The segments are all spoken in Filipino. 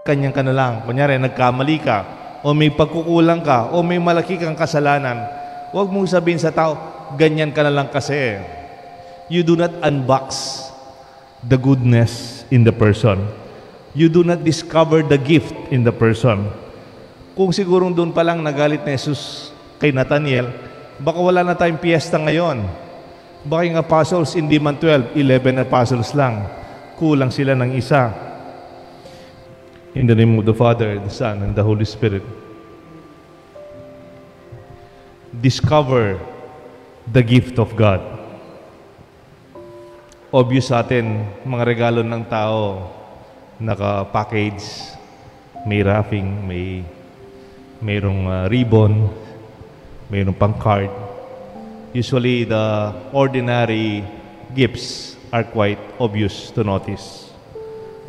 Kanyang ka na lang. Kunyari, nagkamali ka, o may pagkukulang ka, o may malaki kang kasalanan, huwag mong sabihin sa tao, ganyan ka na lang kasi. You do not unbox the goodness in the person. You do not discover the gift in the person. Kung sigurong doon pa lang nagalit na Jesus kay Nathaniel, baka wala na tayong piyesta ngayon. Baka yung apostles, hindi man 12, 11 apostles lang. Kulang sila ng isa. In the name of the Father, the Son, and the Holy Spirit. Discover the gift of God. Obvious sa atin, mga regalo ng tao, naka-package, may wrapping, mayroong ribbon, mayroong pang card. Usually, the ordinary gifts are quite obvious to notice.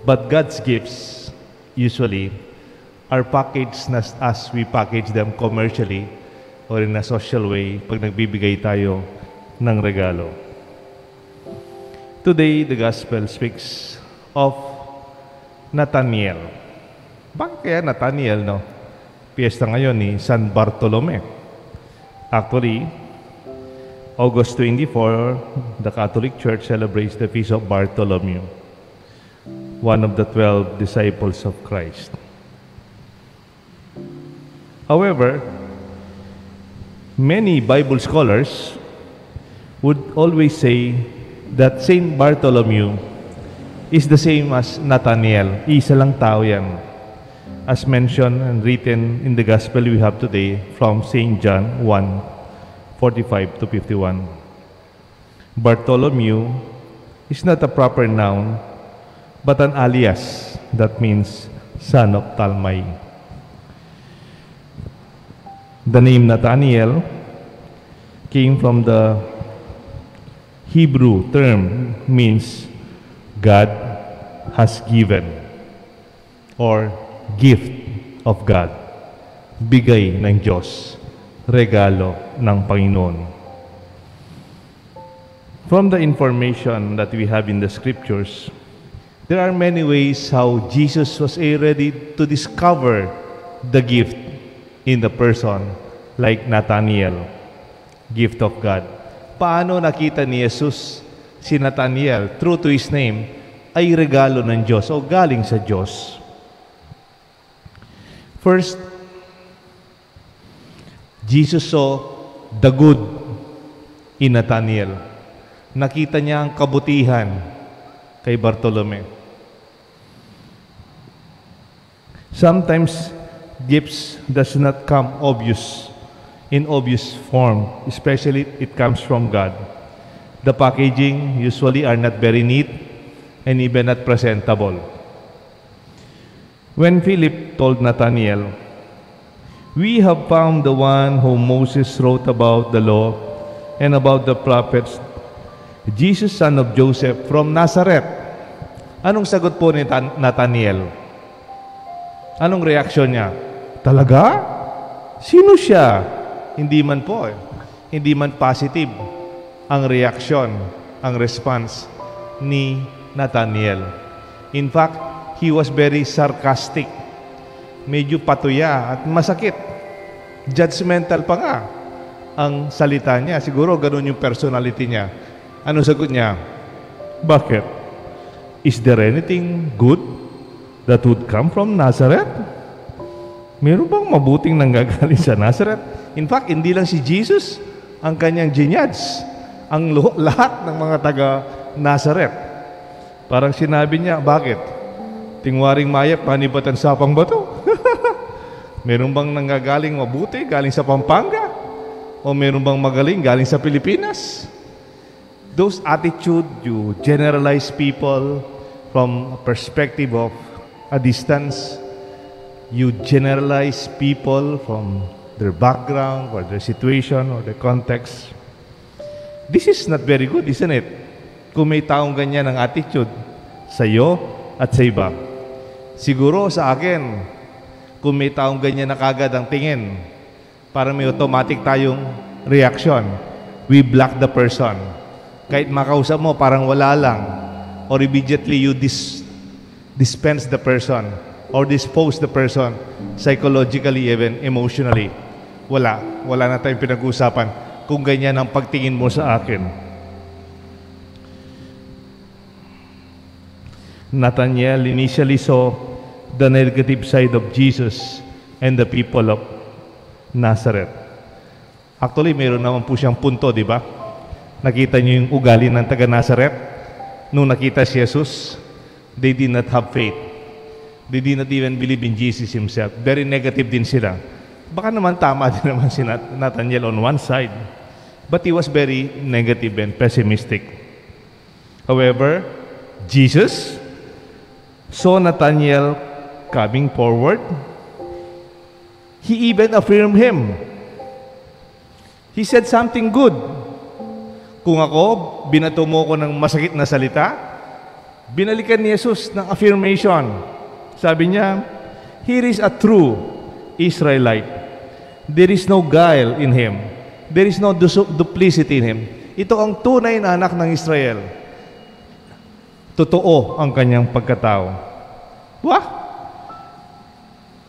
But God's gifts, usually, are packaged as we package them commercially or in a social way pag nagbibigay tayo ng regalo. Today, the Gospel speaks of Nathaniel. Bakit kaya Nathaniel, no? Piyesta ngayon ni San Bartolome. Actually, August 24, the Catholic Church celebrates the Feast of Bartholomew, one of the 12 disciples of Christ. However, many Bible scholars would always say that Saint Bartholomew is the same as Nathaniel. Isa lang tao yan. As mentioned and written in the Gospel we have today from St. John 1:45 to 51. Bartholomew is not a proper noun, but an alias that means son of Talmai. The name Nathaniel came from the Hebrew term means God has given or gift of God. Bigay ng Diyos. Regalo ng Panginoon. From the information that we have in the Scriptures, there are many ways how Jesus was ready to discover the gift in the person, like Nathaniel, gift of God. Paano nakita ni Jesus si Nathaniel, true to his name, ay regalo ng Diyos o galing sa Diyos? First, Jesus saw the good in Nathaniel. Nakita niya ang kabutihan kay Bartolome. Sometimes, gifts does not come in obvious form, especially it comes from God. The packaging usually are not very neat and even not presentable. When Philip told Nathanael, "We have found the one whom Moses wrote about the law and about the prophets, Jesus, son of Joseph, from Nazareth." Anong sagot po ni Nathanael? Anong reaksyon niya? Talaga? Sino siya? Hindi man po hindi man positive ang reaksyon, ang response ni Nathanael. In fact, he was very sarcastic. Medyo patuya at masakit. Judgmental pa nga ang salita niya. Siguro ganun yung personality niya. Ano sagot niya? Bakit? Is there anything good that would come from Nazareth? Meron bang mabuting nanggagaling sa Nazareth? In fact, hindi lang si Jesus ang kanyang ginyage. Ang lahat ng mga taga Nazareth. Parang sinabi niya, bakit? Tingwaring mayap, panibatan sapang bato. Meron bang nanggagaling mabuti galing sa Pampanga? O meron bang magaling galing sa Pilipinas? Those attitude, you generalize people from a perspective of a distance. You generalize people from their background or their situation or their context. This is not very good, isn't it? Kung may taong ganyan ang attitude sa iyo at sa iba. Siguro sa akin, kung may taong ganyan na kagad ang tingin, parang may automatic tayong reaction. We block the person. Kahit makausap mo, parang wala lang. Or immediately you dispense the person. or dispose the person psychologically, even emotionally. Wala na tayong pinag-uusapan kung ganyan ang pagtingin mo sa akin. Nathanael initially saw the negative side of Jesus and the people of Nazareth. Actually, meron naman po siyang punto, di ba? Nakita niyo yung ugali ng taga Nazareth? Nung nakita si Jesus, they did not have faith. They did not even believe in Jesus Himself. Very negative din sila. Baka naman tama din naman si Nathanael on one side. But he was very negative and pessimistic. However, Jesus saw Nathanael coming forward. He even affirmed him. He said something good. Kung ako, binato mo ko ng masakit na salita, binalikan ni Jesus ng affirmation. Sabi niya, here is a true Israelite. There is no guile in him. There is no duplicity in him. Ito ang tunay na anak ng Israel. Totoo ang kanyang pagkatao. Wah!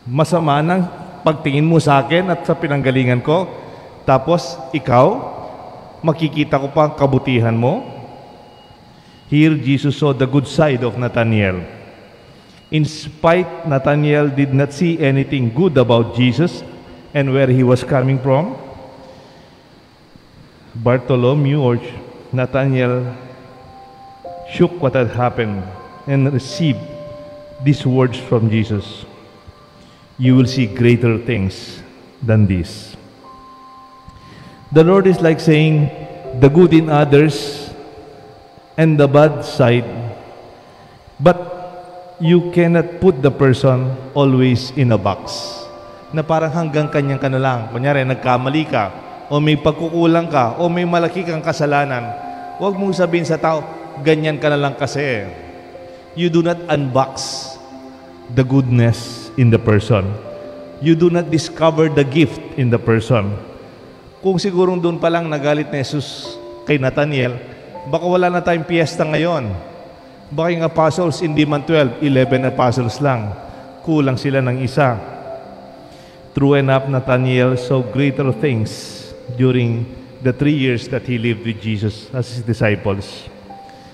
Masama ng pagtingin mo sa akin at sa pinanggalingan ko, tapos ikaw, makikita ko pa ang kabutihan mo. Here, Jesus saw the good side of Nathanael. In spite, Nathanael did not see anything good about Jesus and where he was coming from. Bartholomew or Nathanael shook what had happened and received these words from Jesus. You will see greater things than this. The Lord is like saying, the good in others and the bad side, but you cannot put the person always in a box. Na parang hanggang kanyang ka na lang. Kunyari, nagkamali ka, o may pagkukulang ka, o may malaki kang kasalanan. Huwag mong sabihin sa tao, ganyan ka na lang kasi. You do not unbox the goodness in the person. You do not discover the gift in the person. Kung sigurong doon pa lang nagalit na Jesus kay Nathanael, baka wala na tayong piyesta ngayon. Baka yung apostles, hindi man 12, 11 apostles lang. Kulang sila ng isa. True enough, Nathanael saw greater things during the 3 years that he lived with Jesus as his disciples.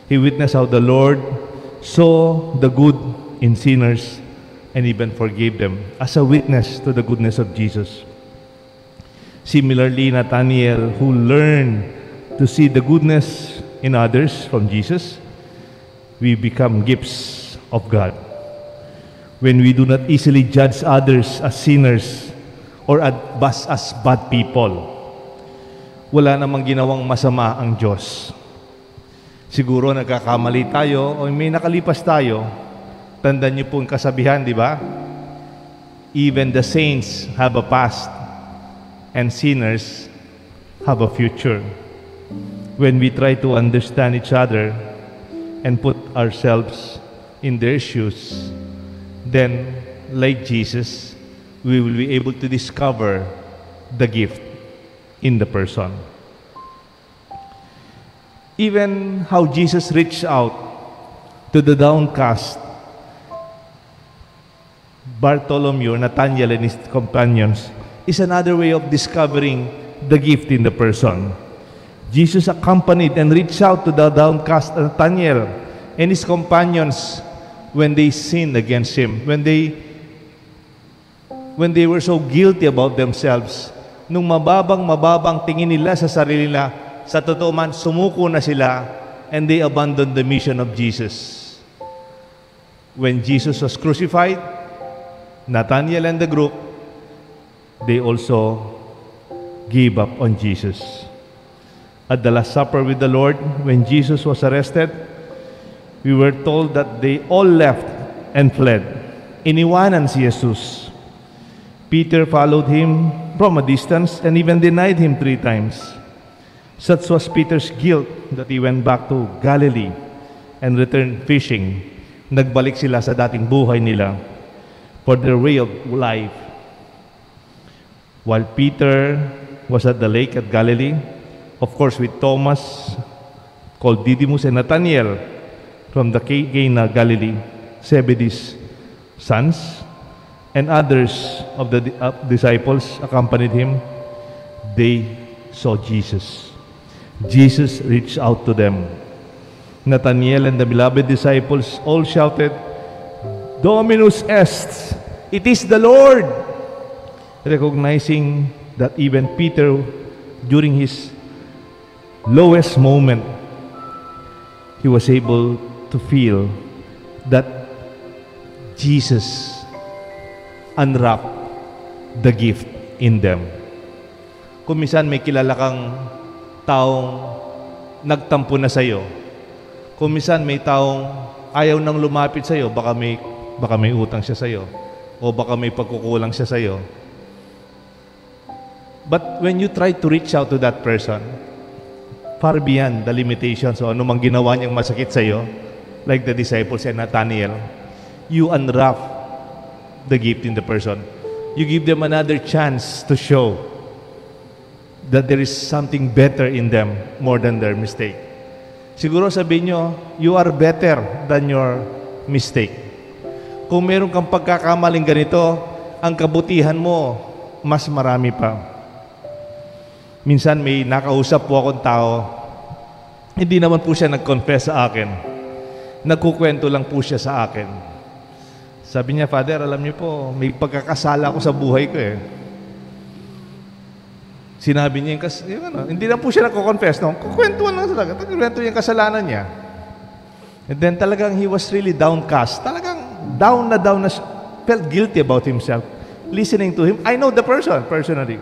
He witnessed how the Lord saw the good in sinners and even forgave them as a witness to the goodness of Jesus. Similarly, Nathanael, who learned to see the goodness in others from Jesus, we become gifts of God. When we do not easily judge others as sinners or as bad people, wala namang ginawang masama ang Diyos. Siguro nagkakamali tayo o may nakalipas tayo. Tandaan niyo po ang kasabihan, di ba? Even the saints have a past and sinners have a future. When we try to understand each other and put ourselves in their shoes, then, like Jesus, we will be able to discover the gift in the person. Even how Jesus reached out to the downcast, Bartholomew, Nathanael, and his companions, is another way of discovering the gift in the person. Jesus accompanied and reached out to the downcast Nathanael and his companions when they sinned against him, when they were so guilty about themselves. Nung mababang tingin nila sa sarili nila, sa totoo man, sumuko na sila and they abandoned the mission of Jesus. When Jesus was crucified, Nathanael and the group, they also gave up on Jesus. At the Last Supper with the Lord, when Jesus was arrested, we were told that they all left and fled. Iniwanan si Jesus. Peter followed him from a distance and even denied him 3 times. Such was Peter's guilt that he went back to Galilee and returned fishing. Nagbalik sila sa dating buhay nila for their way of life. While Peter was at the lake at Galilee, of course with Thomas, called Didymus, and Nathanael from the Cana, Galilee, Zebedee's sons, and others of the disciples accompanied him, they saw Jesus. Jesus reached out to them. Nathanael and the beloved disciples all shouted, Dominus est, it is the Lord, recognizing that even Peter, during his lowest moment, he was able to feel that Jesus unwrapped the gift in them. Kung minsan may kilala kang taong nagtampo na sa'yo, kung minsan may taong ayaw nang lumapit sa'yo, baka may utang siya sa'yo, o baka may pagkukulang siya sa'yo. But when you try to reach out to that person, far beyond the limitations o anumang ginawa niyang masakit sa'yo, like the disciples and Nathanael, you unwrap the gift in the person. You give them another chance to show that there is something better in them more than their mistake. Siguro sabihin nyo, you are better than your mistake. Kung meron kang pagkakamaling ganito, ang kabutihan mo, mas marami pa. Minsan may nakausap po akong tao, hindi naman po siya nag-confess sa akin. Nagkukwento lang po siya sa akin. Sabi niya, Father, alam niyo po, may pagkakasala ko sa buhay ko eh. Sinabi niya hindi lang po siya nagko-confess, no? Kukwentuhan lang talaga. Kukwentuhan niya yung kasalanan niya. And then talagang he was really downcast. Talagang down na, felt guilty about himself. Listening to him, I know the person personally.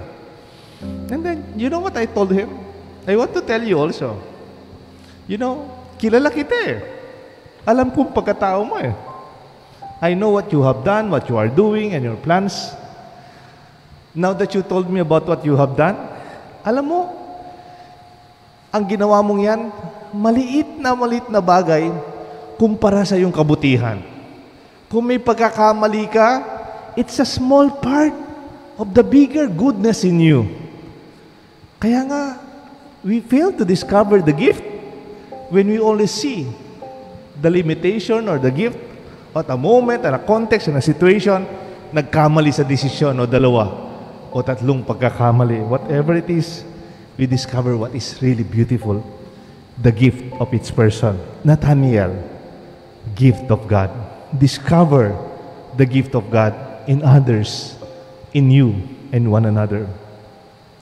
And then, you know what I told him? I want to tell you also. You know, kilala kita eh. Alam kong pagkatao mo eh. I know what you have done, what you are doing, and your plans. Now that you told me about what you have done, alam mo, ang ginawa mong yan, maliit na bagay kumpara sa iyong kabutihan. Kung may pagkakamali ka, it's a small part of the bigger goodness in you. Kaya nga, we fail to discover the gift when we only see the limitation or the gift at a moment, at a context, in a situation, nagkamali sa desisyon o dalawa o tatlong pagkakamali. Whatever it is, we discover what is really beautiful, the gift of its person. Nathanael, gift of God. Discover the gift of God in others, in you, and one another.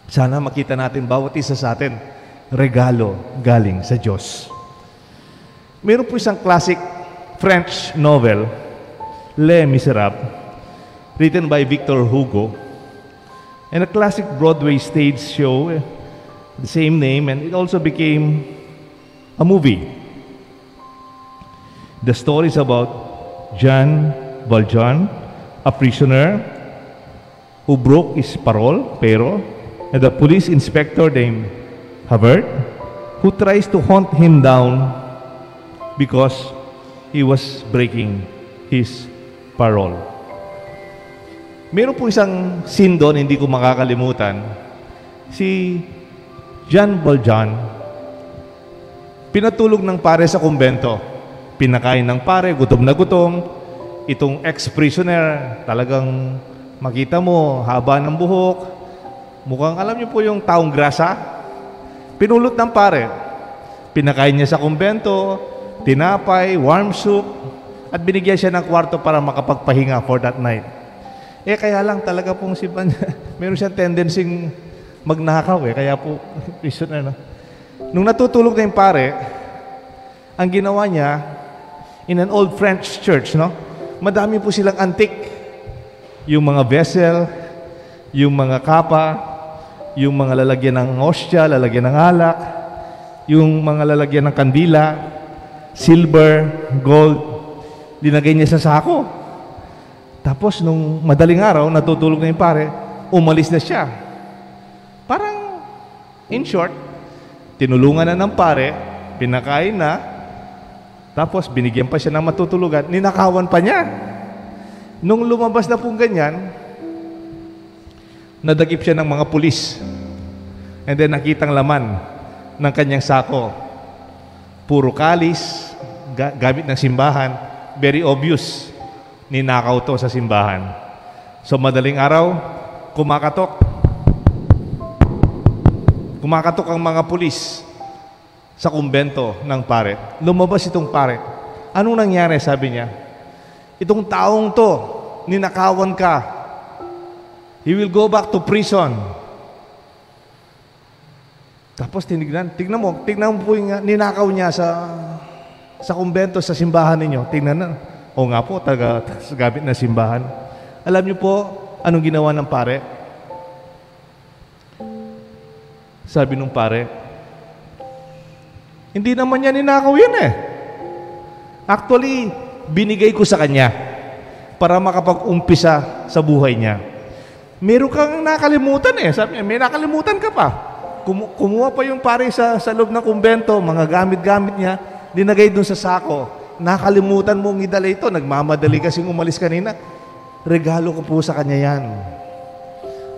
Sana makita natin bawat isa sa atin, regalo galing sa Diyos. Meron po isang classic French novel, Les Miserables, written by Victor Hugo, and a classic Broadway stage show, the same name, and it also became a movie. The story is about Jean Valjean, a prisoner who broke his parole, and the police inspector named Havert, who tries to hunt him down because he was breaking his parole. Meron po isang scene doon, hindi ko makakalimutan. Si Jean Valjean, pinatulog ng pare sa kumbento. Pinakain ng pare, gutom na gutom. Itong ex-prisoner, talagang makita mo, haba ng buhok. Mukhang alam niyo po yung taong grasa. Pinulot ng pare. Pinakain niya sa kumbento, tinapay, warm soup, at binigyan siya ng kwarto para makapagpahinga for that night. Kaya lang talaga pong si Van, meron siyang tendency magnakaw kaya po, prisoner na. Nung natutulog na yung pare, ang ginawa niya, in an old French church, no? Madami po silang antique. Yung mga vessel, yung mga kapa, yung mga lalagyan ng hostya, lalagyan ng alak, yung mga lalagyan ng kandila, silver, gold, linagay niya sa sako. Tapos, nung madaling araw, natutulog na yung pare, umalis na siya. Parang, in short, tinulungan na ng pare, pinakain na, tapos binigyan pa siya ng matutulugan, ninakawan pa niya. Nung lumabas na pong ganyan, nadagip siya ng mga pulis. And then, nakitang laman ng kanyang sako. Puro kalis, gamit ng simbahan, very obvious, ninakaw to sa simbahan. So madaling araw, kumakatok. Kumakatok ang mga pulis sa kumbento ng pare. Lumabas itong pare. Anong nangyari, sabi niya? Itong taong to, ninakawan ka. He will go back to prison. Tapos tingnan mo po yung ninakaw niya sa kumbento, sa simbahan ninyo. Tingnan na. O nga po, gamit na simbahan. Alam niyo po, anong ginawa ng pare? Sabi nung pare, hindi naman niya ninakaw yan eh. Actually, binigay ko sa kanya para makapag-umpisa sa buhay niya. Meron kang nakalimutan eh. Sabi niya, may nakalimutan ka pa. Kumuha pa yung pare sa loob ng kumbento, mga gamit-gamit niya, dinagay dun sa sako. Nakalimutan mong idala ito, nagmamadali kasing umalis kanina. Regalo ko po sa kanya yan.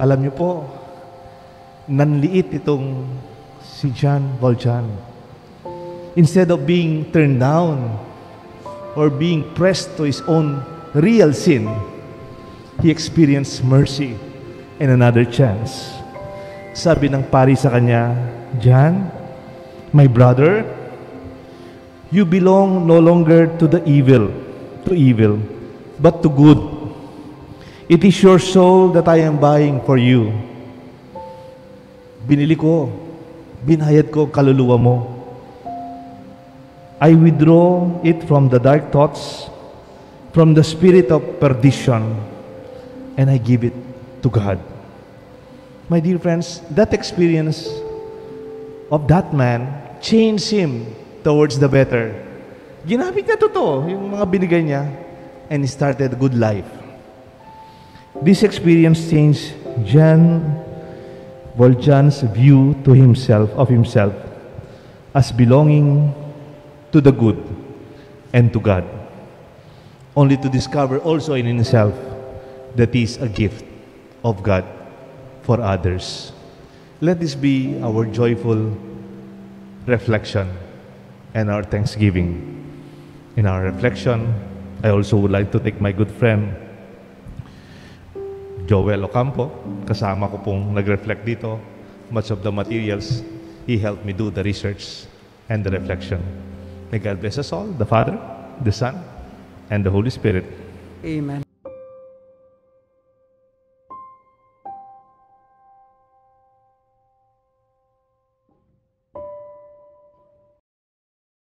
Alam niyo po, nanliit itong si John Valjean. Instead of being turned down or being pressed to his own real sin, he experienced mercy and another chance. Sabi ng pari sa kanya, John, my brother, you belong no longer to evil, but to good. It is your soul that I am buying for you. Binili ko, binayad ko kaluluwa mo. I withdraw it from the dark thoughts, from the spirit of perdition, and I give it to God. My dear friends, that experience of that man changed him towards the better. Ginamit niya totoo, yung mga binigay niya, and he started a good life. This experience changed John Valjean's view to of himself as belonging to the good and to God, only to discover also in himself that he is a gift of God for others. Let this be our joyful reflection and our thanksgiving. In our reflection, I also would like to take my good friend Joel Ocampo, kasama ko pong nag-reflect dito. Much of the materials, he helped me do the research and the reflection. May God bless us all, the Father, the Son, and the Holy Spirit. Amen.